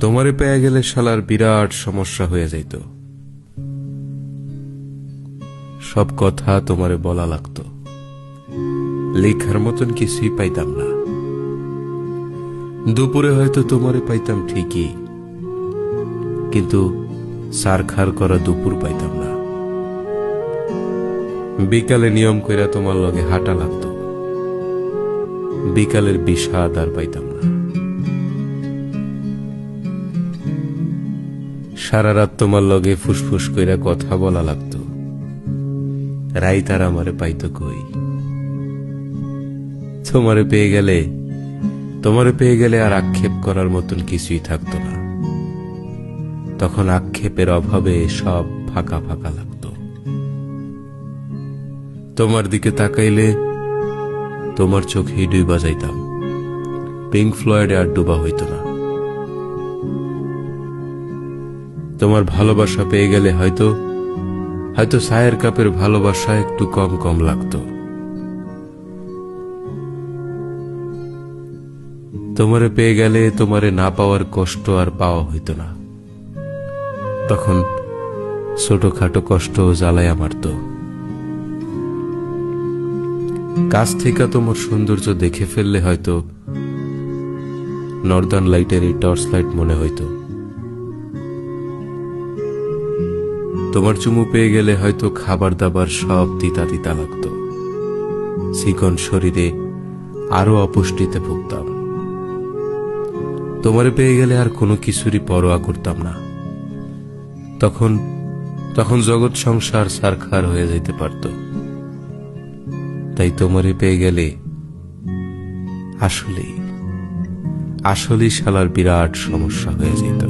তোমারে পেয়ে গেলে শালার বিরাট সমস্যা হয়ে যাইত। সব কথা তোমারে বলা লাগতো, লেখার মতন কিছুই পাইতাম না। দুপুরে হয়তো তোমারে পাইতাম ঠিকই, কিন্তু সারখার করা দুপুর পাইতাম না। বিকালে নিয়ম কইরা তোমার লগে হাঁটা লাগতো, বিকালের বিষাদ আর পাইতাম না। সারা রাত তোমার লগে ফুসফুস কইরা কথা বলা লাগতো, রাইত আর আমারে পাইতো কই। তোমারে পেয়ে গেলে আর আক্ষেপ করার মতন কিছুই থাকতো না। তখন আক্ষেপের অভাবে সব ফাঁকা ফাঁকা লাগতো। তোমার দিকে তাকাইলে তোমার চোখেই ডুবা যাইতাম, পিঙ্ক ফ্লয়েডে আর ডুবা হইতো না। তোমার ভালোবাসা পেয়ে গেলে হয়তো চায়ের কাপের ভালোবাসা একটু কম কম লাগতো। তোমারে পেয়ে গেলে তোমারে না পাওয়ার কষ্ট আর পাওয়া হইতো না। তখন ছোটখাটো কষ্ট জ্বালাইয়া মারত। কাছ থেকে তোমার সৌন্দর্য দেখে ফেললে হয়তো নর্দার্ন লাইটের এই টর্চ লাইট মনে হইতো। তোমার চুমু পেয়ে গেলে হয়তো খাবার দাবার সব তিতা তিতা লাগতো। চিকন শরীরে আরো অপুষ্টিতে ভুগতাম। তোমারে পেয়ে গেলে আর কোনো কিছুরই পরোয়া করতাম না। তখন জগৎ সংসার সারখার হয়ে যেতে পারত। তাই তোমারে পেয়ে গেলে আসলেই শালার বিরাট সমস্যা হয়ে যেত।